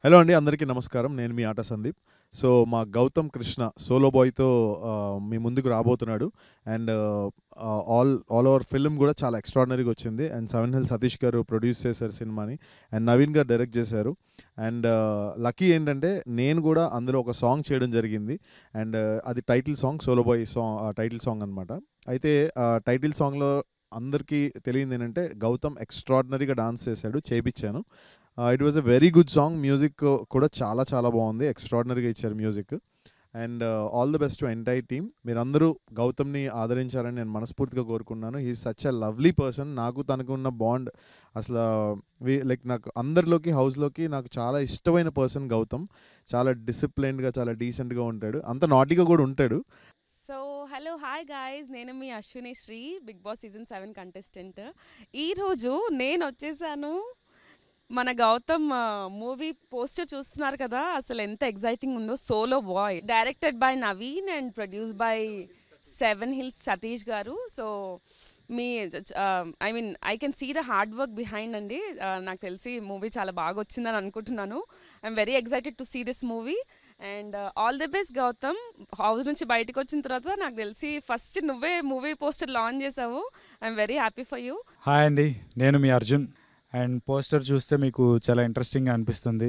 Hello అండి, అందరికీ నమస్కారం. నేను మీ ఆట సందీప్. సో, మా గౌతమ్ కృష్ణ సోలో బాయ్‌తో మీ ముందుకు రాబోతున్నాడు. అండ్ ఆల్ ఓవర్ ఫిల్మ్ గూడా చాలా ఎక్స్ట్రార్డినరీగా వచ్చింది. అండ్ 'సెవెన్ హిల్స్' సతీష్ గారు ప్రొడ్యూస్ చేశారు సినిమాని. అండ్ నవీన్ గారు డైరెక్ట్ చేశారు. అండ్ లక్కీ ఏంటంటే నేను గూడా అందులో ఒక సాంగ్ చేయడం జరిగింది. అండ్ అది title song, solo boy title song అనమాట. అయితే టైటిల్ సాంగ్‌లో అందరికీ తెలియనిదేంటంటే గౌతమ్ ఎక్స్ట్రార్డినరీగా డాన్స్ చేశాడు. చేపిచ్చాను. It was a very good song. Music కూడా చాలా చాలా బాగుంది. ఎక్స్ట్రాడినరీగా ఇచ్చారు music. And all the best to entire team. మీరందరూ గౌతమ్‌ని ఆదరించారని నేను మనస్ఫూర్తిగా కోరుకున్నాను. He is such a lovely person. నాకు తనకు ఉన్న బాండ్ అసలు లైక్ నాకు అందరిలోకి హౌస్‌లోకి నాకు చాలా ఇష్టమైన పర్సన్ గౌతమ్. చాలా డిసిప్లైన్డ్‌గా, చాలా డీసెంట్‌గా ఉంటాడు. అంత నాటీగా కూడా ఉంటాడు. సో హలో హాయ్ గాయ్స్, నేను మీ Ashwini Sri, Bigg Boss season 7 contestant. ఈరోజు నేను వచ్చేసాను. మన గౌతమ్ మూవీ పోస్టర్ చూస్తున్నారు కదా, అసలు ఎంత ఎగ్జైటింగ్ ఉందో. Solo Boy directed by Naveen and produce by 7 Hills Satish garu. So me I can see the hard work behind అండి. నాకు తెలిసి మూవీ చాలా బాగా వచ్చిందని అనుకుంటున్నాను. I'm very excited to see this movie and all the best Gautam. House నుంచి బయటకు వచ్చిన తర్వాత నాకు తెలిసి ఫస్ట్ నువ్వే మూవీ పోస్టర్ లాంచ్ చేసావు. I'm very happy for you. Hi అండి, నేను మీ అర్జున్. అండ్ పోస్టర్ చూస్తే మీకు చాలా ఇంట్రెస్టింగ్గా అనిపిస్తుంది.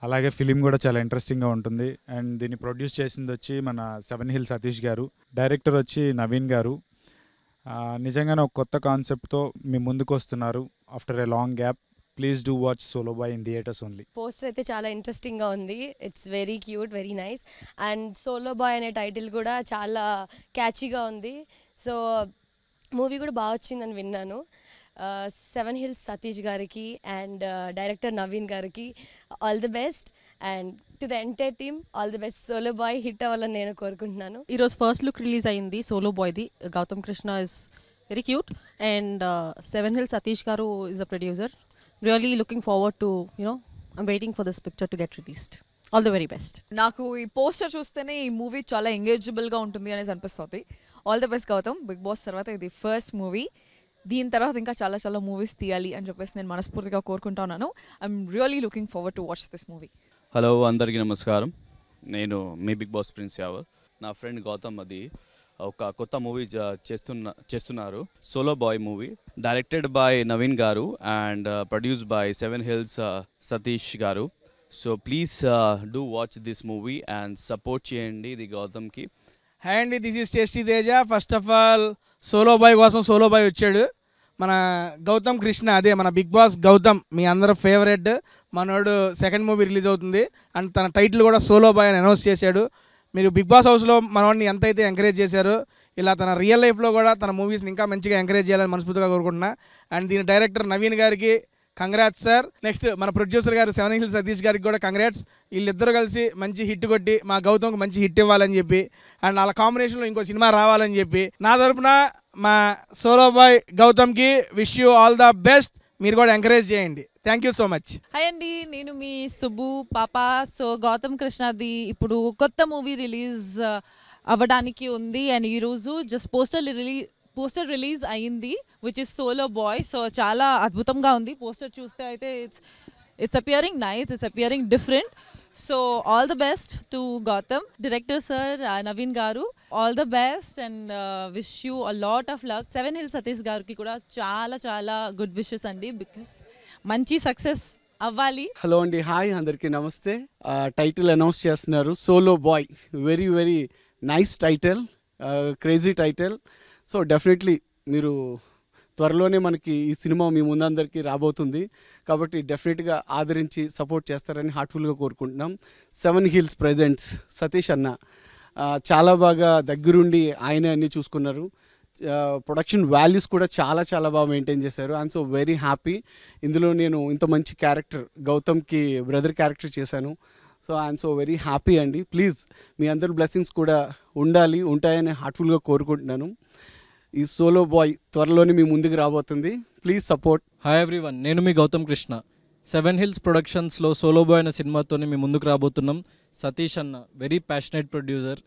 అలాగే ఫిలిం కూడా చాలా ఇంట్రెస్టింగ్గా ఉంటుంది. అండ్ దీన్ని ప్రొడ్యూస్ చేసింది వచ్చి మన 7 హిల్ సతీష్ గారు, డైరెక్టర్ వచ్చి నవీన్ గారు. నిజంగానే ఒక కొత్త కాన్సెప్ట్తో మీ ముందుకు వస్తున్నారు after a long gap. Please do watch solo boy in theatres only. Poster అయితే చాలా ఇంట్రెస్టింగ్గా ఉంది. It's very cute, very nice. And solo bye అనే టైటిల్ కూడా చాలా క్యాచీగా ఉంది. సో మూవీ కూడా బాగా వచ్చిందని విన్నాను. 7 హిల్స్ సతీష్ గారికి అండ్ డైరెక్టర్ నవీన్ గారికి all the best. And to the entire team all the best. Solo Boy hit అవ్వాలని నేను కోరుకుంటున్నాను. ఈరోజు ఫస్ట్ లుక్ రిలీజ్ అయింది సోలో బాయ్ది. Gautam Krishna is very cute and 7 Hills Satish garu is a producer. Really looking forward to I'm waiting for this picture to get released. All the very best. నాకు ఈ poster చూస్తేనే ఈ మూవీ చాలా ఎంగేజబుల్గా ఉంటుంది అనేసి అనిపిస్తుంది. All the best Gautam. Bigg Boss తర్వాత ఇది ఫస్ట్ మూవీ. దీని తర్వాత ఇంకా చాలా చాలా మూవీస్ తీయాలి అని చెప్పేసి నేను మనస్ఫూర్తిగా కోరుకుంటా ఉన్నాను. I'm really looking forward to watch this movie. Hello, అందరికీ నమస్కారం. నేను మీ బిగ్ బాస్ ప్రిన్స్ యావర్. నా ఫ్రెండ్ గౌతమ్ అది ఒక కొత్త మూవీ చేస్తున్నారు, Solo Boy movie, directed by Naveen garu and produce by 7 Hills Satish garu. So please do watch this movie and support చేయండి ఇది గౌతమ్కి. హాయ్ అండి, this is Tasty Teja. First of all Solo Boy కోసం సోలో బాయ్ వచ్చాడు మన గౌతమ్ కృష్ణ. అదే మన బిగ్ బాస్ గౌతమ్, మీ అందరూ ఫేవరెట్ మనోడు. సెకండ్ మూవీ రిలీజ్ అవుతుంది అండ్ తన టైటిల్ కూడా సోలో బాయ్ అని అనౌన్స్ చేశాడు. మీరు బిగ్ బాస్ హౌస్లో మనవాడిని ఎంతైతే ఎంకరేజ్ చేశారో ఇలా తన రియల్ లైఫ్లో కూడా తన మూవీస్ని ఇంకా మంచిగా ఎంకరేజ్ చేయాలని మనస్ఫూర్తిగా కోరుకుంటున్నా. అండ్ దీని డైరెక్టర్ నవీన్ గారికి కంగ్రాట్స్ సార్. నెక్స్ట్ మన ప్రొడ్యూసర్ గారు 7 హిల్స్ సతీష్ గారికి కూడా కంగ్రాట్స్. వీళ్ళిద్దరూ కలిసి మంచి హిట్ కొట్టి మా గౌతమ్కి మంచి హిట్ ఇవ్వాలని చెప్పి అండ్ వాళ్ళ కాంబినేషన్లో ఇంకో సినిమా రావాలని చెప్పి నా తరపున మా సోలో బాయ్ గౌతమ్కి wish you all the best. మీరు కూడా ఎంకరేజ్ చేయండి. Thank you so much. Hi అండి, నేను మీ సుబ్బు పాప. సో గౌతమ్ కృష్ణది ఇప్పుడు కొత్త మూవీ రిలీజ్ అవ్వడానికి ఉంది అండ్ ఈరోజు జస్ట్ పోస్టర్ రిలీజ్ అయింది which is Solo Boy. So చాలా అద్భుతంగా ఉంది. పోస్టర్ చూస్తే అయితే it's appearing nice, it's appearing different. So all the best to Gautam. Director sir Naveen గారు, all the best and wish you a lot of luck. 7 Hills Satish గారికి కూడా చాలా చాలా గుడ్ విషెస్ అండి, బికాస్ మంచి సక్సెస్ అవ్వాలి. హలో అండి, హాయ్, అందరికీ నమస్తే. టైటిల్ అనౌన్స్ చేస్తున్నారు Solo Boy. Very very nice title, crazy title. So definitely మీరు త్వరలోనే మనకి ఈ సినిమా మీ ముందందరికీ రాబోతుంది కాబట్టి డెఫినెట్గా ఆదరించి సపోర్ట్ చేస్తారని హార్ట్ఫుల్గా కోరుకుంటున్నాం. 7 హిల్స్ ప్రెజెంట్స్ సతీష్ అన్న చాలా బాగా దగ్గరుండి ఆయనే అన్నీ చూసుకున్నారు. ప్రొడక్షన్ వాల్యూస్ కూడా చాలా చాలా బాగా మెయింటైన్ చేశారు. I'm so very happy. ఇందులో నేను ఇంత మంచి క్యారెక్టర్ గౌతమ్కి బ్రదర్ క్యారెక్టర్ చేశాను. So I'm so very happy అండి. ప్లీజ్ మీ అందరి బ్లెస్సింగ్స్ కూడా ఉంటాయని హార్ట్ఫుల్గా కోరుకుంటున్నాను. ఈ సోలో బాయ్ త్వరలోనే మీ ముందుకు రాబోతుంది. Please support. హాయ్ ఎవ్రీవన్, నేను మీ గౌతమ్ కృష్ణ. 7 హిల్స్ ప్రొడక్షన్స్లో సోలో బాయ్ అనే సినిమాతోనే మీ ముందుకు రాబోతున్నాం. సతీష్ అన్న వెరీ ప్యాషనేట్ ప్రొడ్యూసర్.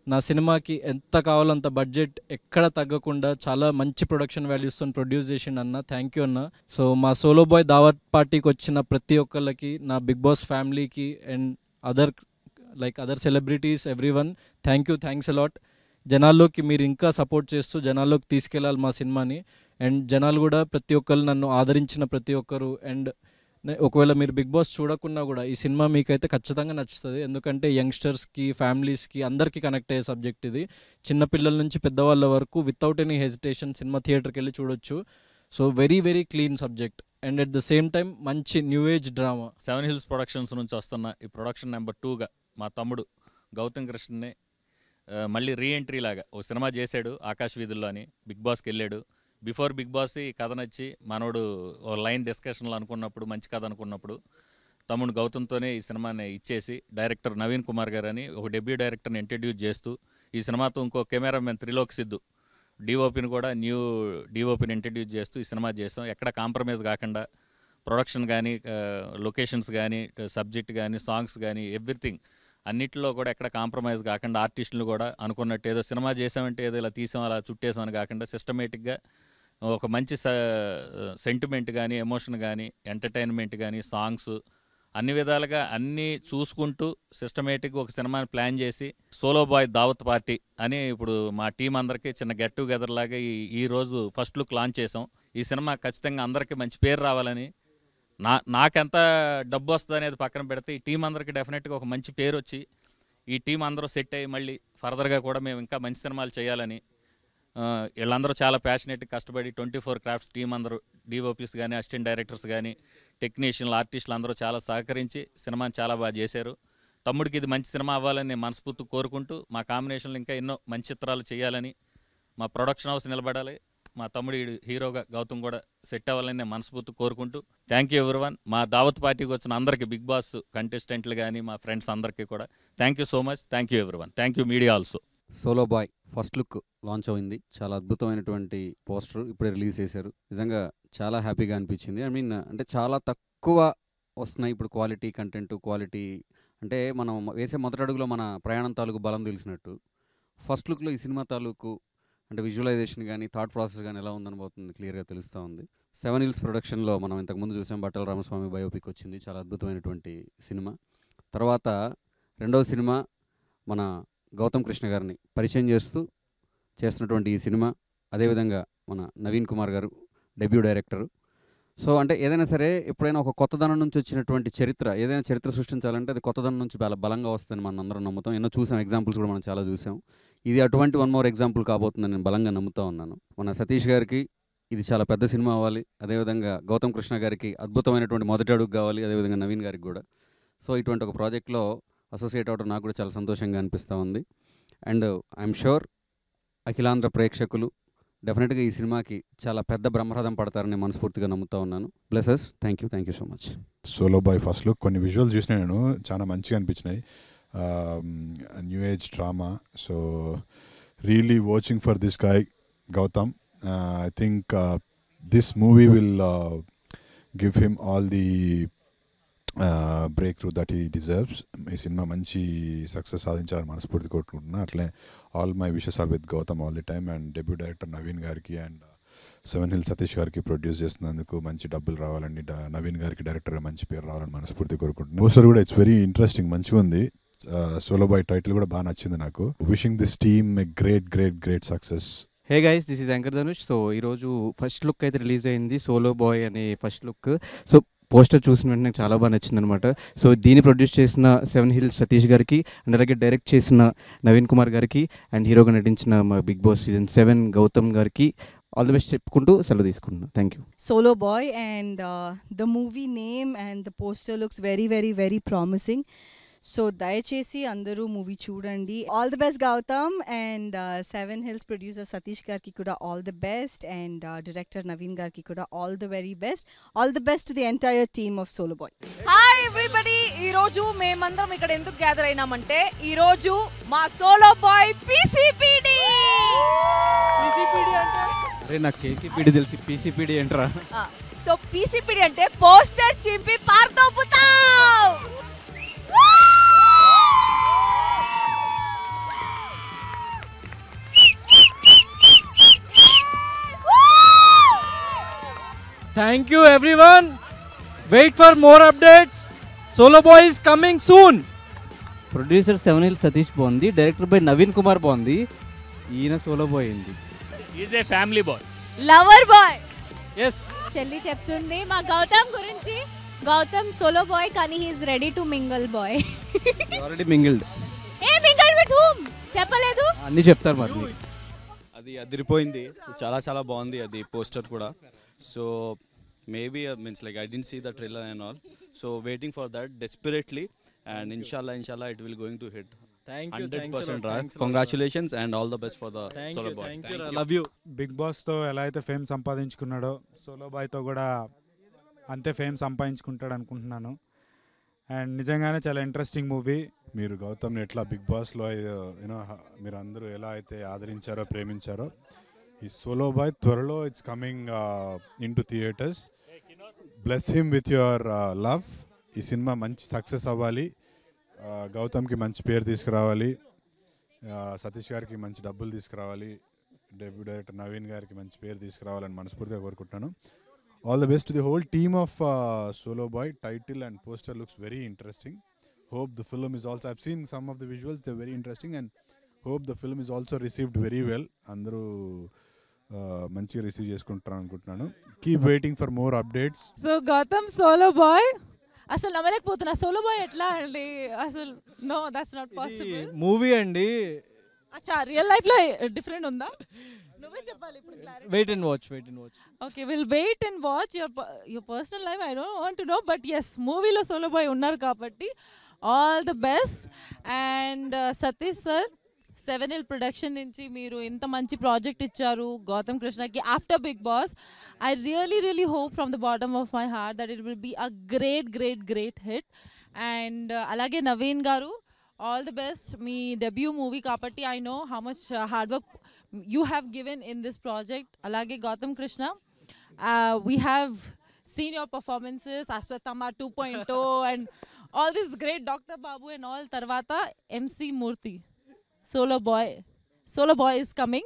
నా సినిమాకి ఎంత కావాలో అంత బడ్జెట్ ఎక్కడ తగ్గకుండా చాలా మంచి ప్రొడక్షన్ వాల్యూస్తో ప్రొడ్యూస్ చేసిండు అన్న. థ్యాంక్ యూ అన్న. సో మా సోలో బాయ్ దావత్ పార్టీకి వచ్చిన ప్రతి ఒక్కళ్ళకి, నా బిగ్ బాస్ ఫ్యామిలీకి and other celebrities everyone, thanks a lot. జనాల్లోకి మీరు ఇంకా సపోర్ట్ చేస్తూ జనాల్లోకి తీసుకెళ్ళాలి మా సినిమాని. అండ్ జనాలు కూడా ప్రతి ఒక్కరు నన్ను ఆదరించిన ప్రతి ఒక్కరు, అండ్ ఒకవేళ మీరు బిగ్ బాస్ చూడకున్నా కూడా ఈ సినిమా మీకైతే ఖచ్చితంగా నచ్చుతుంది. ఎందుకంటే యంగ్స్టర్స్కి, ఫ్యామిలీస్కి అందరికీ కనెక్ట్ అయ్యే సబ్జెక్ట్ ఇది. చిన్నపిల్లల నుంచి పెద్దవాళ్ళ వరకు వితౌట్ ఎనీ హెజిటేషన్ సినిమా థియేటర్కి వెళ్ళి చూడొచ్చు. So very very clean subject and at the same time మంచి new age drama. 7 Hills productions నుంచి వస్తున్న ఈ ప్రొడక్షన్ నెంబర్ 2గా మా తమ్ముడు గౌతమ్ కృష్ణని మళ్ళీ రీఎంట్రీ లాగా ఓ సినిమా చేశాడు ఆకాశ్ వీధుల్లో అని. బిగ్ బాస్కి వెళ్ళాడు. బిఫోర్ బిగ్ బాస్ ఈ కథ నచ్చి మనోడు ఓ లైన్ డిస్కషన్లో అనుకున్నప్పుడు, మంచి కథ అనుకున్నప్పుడు తమ్ముడు గౌతమ్తోనే ఈ సినిమాని ఇచ్చేసి డైరెక్టర్ నవీన్ కుమార్ గారు అని ఒక డెబ్యూ డైరెక్టర్ని ఇంట్రడ్యూస్ చేస్తూ ఈ సినిమాతో ఇంకో కెమెరామెన్ త్రిలోక్ సిద్ధు డిఓపిని కూడా న్యూ డిఓపిని ఇంట్రడ్యూస్ చేస్తూ ఈ సినిమా చేసాం. ఎక్కడ కాంప్రమైజ్ కాకుండా ప్రొడక్షన్ కానీ, లొకేషన్స్ కానీ, సబ్జెక్ట్ కానీ, సాంగ్స్ కానీ, ఎవ్రీథింగ్ అన్నింటిలో కూడా ఎక్కడ కాంప్రమైజ్ కాకుండా ఆర్టిస్టులు కూడా అనుకున్నట్టు ఏదో సినిమా చేసామంటే ఏదో ఇలా తీసాం అలా చుట్టేసామని కాకుండా సిస్టమేటిక్గా ఒక మంచి సెంటిమెంట్ కానీ, ఎమోషన్ కానీ, ఎంటర్టైన్మెంట్ కానీ, సాంగ్స్ అన్ని విధాలుగా అన్నీ చూసుకుంటూ సిస్టమేటిక్గా ఒక సినిమాని ప్లాన్ చేసి సోలో బాయ్ దావత్ పార్టీ అని ఇప్పుడు మా టీం అందరికీ చిన్న గెట్ టుగెదర్ లాగా ఈరోజు ఫస్ట్ లుక్ లాంచ్ చేసాం. ఈ సినిమా ఖచ్చితంగా అందరికీ మంచి పేరు రావాలని, నాకెంత డబ్బు వస్తుంది అనేది పక్కన పెడితే ఈ టీం అందరికీ డెఫినెట్గా ఒక మంచి పేరు వచ్చి ఈ టీం అందరూ సెట్ అయ్యి మళ్ళీ ఫర్దర్గా కూడా మేము ఇంకా మంచి సినిమాలు చేయాలని వీళ్ళందరూ చాలా ప్యాషనేట్గా కష్టపడి 24 క్రాఫ్ట్స్ టీం అందరూ డిఓపీస్ కానీ, అసిస్టెంట్ డైరెక్టర్స్ కానీ, టెక్నీషియన్లు, ఆర్టిస్టులు అందరూ చాలా సహకరించి సినిమాని చాలా బాగా చేశారు. తమ్ముడికి ఇది మంచి సినిమా అవ్వాలని నేను మనస్ఫూర్తి కోరుకుంటూ మా కాంబినేషన్లో ఇంకా ఎన్నో మంచి చిత్రాలు చేయాలని, మా ప్రొడక్షన్ హౌస్ నిలబడాలి, మా తమ్ముడు హీరోగా గౌతమ్ కూడా సెట్ అవ్వాలని నేను మనస్ఫూర్తి కోరుకుంటూ థ్యాంక్ యూ ఎవ్రీవన్. మా దావత్ పార్టీకి వచ్చిన అందరికీ, బిగ్ బాస్ కంటెస్టెంట్లు కానీ మా ఫ్రెండ్స్ అందరికీ కూడా thank you so much. Thank you everyone. Thank you media also. Solo bye first look launch అయింది. చాలా అద్భుతమైనటువంటి పోస్టర్ ఇప్పుడే రిలీజ్ చేశారు. నిజంగా చాలా హ్యాపీగా అనిపించింది. అంటే చాలా తక్కువ వస్తున్నాయి ఇప్పుడు క్వాలిటీ కంటెంట్, క్వాలిటీ అంటే మనం వేసే మొదటి అడుగులో మన ప్రయాణం తాలూకు బలం తెలిసినట్టు ఫస్ట్ లుక్లో ఈ సినిమా తాలూకు అంటే విజువలైజేషన్ కానీ, థాట్ ప్రాసెస్ కానీ ఎలా ఉందనిపోతుంది క్లియర్గా తెలుస్తూ ఉంది. 7 Hills ప్రొడక్షన్లో మనం ఇంతకుముందు చూసాం, బట్టల రామస్వామి బయోపిక్ వచ్చింది, చాలా అద్భుతమైనటువంటి సినిమా. తర్వాత రెండవ సినిమా మన గౌతమ్ కృష్ణ గారిని పరిచయం చేస్తున్నటువంటి ఈ సినిమా, అదేవిధంగా మన నవీన్ కుమార్ గారు డెబ్యూ డైరెక్టరు. సో అంటే ఏదైనా సరే ఎప్పుడైనా ఒక కొత్తదనం నుంచి వచ్చినటువంటి ఏదైనా చరిత్ర సృష్టించాలంటే అది కొత్తదనం నుంచి చాలా బలంగా వస్తుందని మనం అందరం నమ్ముతాం. ఎన్నో చూసాం, ఎగ్జాంపుల్స్ కూడా మనం చాలా చూసాం. ఇది అటువంటి 1 more ఎగ్జాంపుల్ కాబోతుందని నేను బలంగా నమ్ముతూ ఉన్నాను. మన సతీష్ గారికి ఇది చాలా పెద్ద సినిమా అవ్వాలి, అదేవిధంగా గౌతమ్ కృష్ణ గారికి అద్భుతమైనటువంటి మొదటి అడుగు కావాలి, అదేవిధంగా నవీన్ గారికి కూడా. సో ఇటువంటి ఒక ప్రాజెక్ట్లో అసోసియేట్ అవడం నాకు కూడా చాలా సంతోషంగా అనిపిస్తూ ఉంది. అండ్ ఐఎమ్ షూర్ అఖిలాంధ్ర ప్రేక్షకులు డెఫినెట్గా ఈ సినిమాకి చాలా పెద్ద బ్రహ్మరథం పడతారని మనస్ఫూర్తిగా నమ్ముతూ ఉన్నాను. Blesses. Thank you so much. Solo bye first look కొన్ని విజువల్స్ చూసిన నేను చాలా మంచిగా అనిపించినాయి. New age drama. So really watching for this guy Gautam. I think this movie will give him all the break through that he deserves. ఈ సినిమా మంచి success సాధించాలని మనస్ఫూర్తి కోరుకుంటున్నా. అట్లే all my wishes are with Gautam all the time. And debut director Naveen గారికి and 7 Hills Satish గారికి produce చేస్తున్నందుకు మంచి డబ్బులు రావాలండి. నవీన్ గారికి డైరెక్టర్గా మంచి పేరు రావాలని మనస్ఫూర్తి కోరుకుంటున్నాను. పోస్టర్ కూడా ఇట్స్ వెరీ ఇంట్రెస్టింగ్, మంచిగా ఉంది. సోలో బాయ్ టైటిల్ కూడా బాగా నచ్చింది నాకు. Wishing this team a great success. Hey guys, this is anchor Dhanush. So ఈరోజు ఫస్ట్ లుక్ అయితే రిలీజ్ అయింది, సోలో బాయ్ అనే ఫస్ట్ లుక్. సో పోస్టర్ చూసిన వెంటనే నాకు చాలా బాగా నచ్చింది అనమాట. సో దీన్ని ప్రొడ్యూస్ చేసిన 7 Hills సతీష్ గారికి అండ్ అలాగే డైరెక్ట్ చేసిన నవీన్ కుమార్ గారికి అండ్ హీరోగా నటించిన మా బిగ్ బాస్ సీజన్ 7 గౌతమ్ గారికి ఆల్ ది బెస్ట్ చెప్పుకుంటూ సెలవు తీసుకుంటున్నాను. Thank you. Solo Boy and the movie name and the poster looks very promising. So దయచేసి అందరూ మూవీ చూడండి. All the best Gautam and 7 Hills producer Satish గారికి కూడా all the best and director Naveen గారికి కూడా all the very best. All the best to the entire team of solo boy. Hi everybody, ఈ రోజు మేమందరం ఇక్కడ ఎందుకు గ్యాదర్ అయినామంటే ఈ రోజు మా సోలో బాయ్ పీసీపీడీ అరే నాకు కేసీపీడీ తెలిసి పీసీపీడీ ఏంట్రా? సో పీసీపీడీ అంటే పోస్టర్ చింపి పార్తోపుతావ్. Thank you everyone. Wait for more updates. Solo Boy is coming soon. Producer seven Hills Satish బాగుంది, డైరెక్టర్ బై నవీన్ కుమార్ బాగుంది, ఈయన సోలో బాయ్ అయింది. Is a family boy, lover boy. Yes, చెల్లి చెప్తుంది మా గౌతమ్ గురించి. గౌతమ్ సోలో బాయ్ కానీ he is ready to mingle boy. Already mingled. ఏ మింగిల్ విత్ హూమ్ చెప్పలేదు. అన్నీ చెప్తారు మరి. అది అదిరిపోయింది, చాలా చాలా బాగుంది అది పోస్టర్ కూడా. So maybe means like I didn't see the trailer and all, so waiting for that desperately, and ఇన్షాల్లా it will going to hit. Thank you, 100% congratulations and all the best for the Solo Boy. Love you. Bigg బాస్తో ఎలా అయితే fame సంపాదించుకున్నాడో solo బాయ్తో కూడా అంతే fame సంపాదించుకుంటాడు అనుకుంటున్నాను. And నిజంగానే చాలా interesting movie. మీరు గౌతమ్ని ఎట్లా బిగ్ బాస్లో యూనో మీరు అందరూ ఎలా అయితే ఆదరించారో ప్రేమించారో, ఈ సోలో బాయ్ త్వరలో it's coming in to theatres. Bless him with your love. ఈ సినిమా మంచి సక్సెస్ అవ్వాలి, గౌతమ్కి మంచి పేరు తీసుకురావాలి, సతీష్ గారికి మంచి డబ్బులు తీసుకురావాలి, డెబ్యూ డైరెక్టర్ నవీన్ గారికి మంచి పేరు తీసుకురావాలని మనస్ఫూర్తిగా కోరుకుంటున్నాను. All the best to the whole team of solo boy. Title and poster looks very interesting. Hope the film is also, I've seen some of the visuals, they're very interesting, and hope the film is also received very well. Andaru మంచిగా receive చేసుకుంటారు అనుకుంటున్నాను. Keep waiting for more updates. So Gautam solo boy అసలు నమ్మలేకపోతున్నా. Solo boy ఎట్లా అండి అసలు? No that's not possible. Movie అండి. అచ్చా రియల్ లైఫ్ లో డిఫరెంట్ ఉందా? నువ్వే చెప్పాలి ఇప్పుడు clarity. Wait and watch. Okay, will wait and watch. Your personal life I don't want to know, but as మూవీలో సోలో బాయ్ ఉన్నారు కాబట్టి all the best. And Satish sir, 7 Hill production నుంచి మీరు ఇంత మంచి ప్రాజెక్ట్ ఇచ్చారు గౌతమ్ కృష్ణకి after big boss. I really hope from the bottom of my heart that it will be a great hit. And అలాగే నవీన్ గారు, ఆల్ ది బెస్ట్. మీ debut movie కాబట్టి I know how much hard work you have given in this project. అలాగే Gautam Krishna, we have seen your performances, Ashwatthama 2.0 and all this great Dr. Babu and all. Tarvata MC Murthy, Solo Boy is coming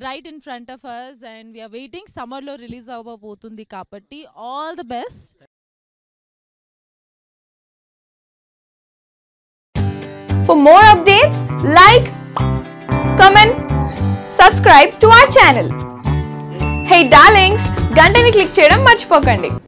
right in front of us and we are waiting. Summer lo release avvabotundi kabatti all the best. For more updates, like, comment, subscribe to our channel. Hey darlings, గంటని click చేయడం మర్చిపోకండి.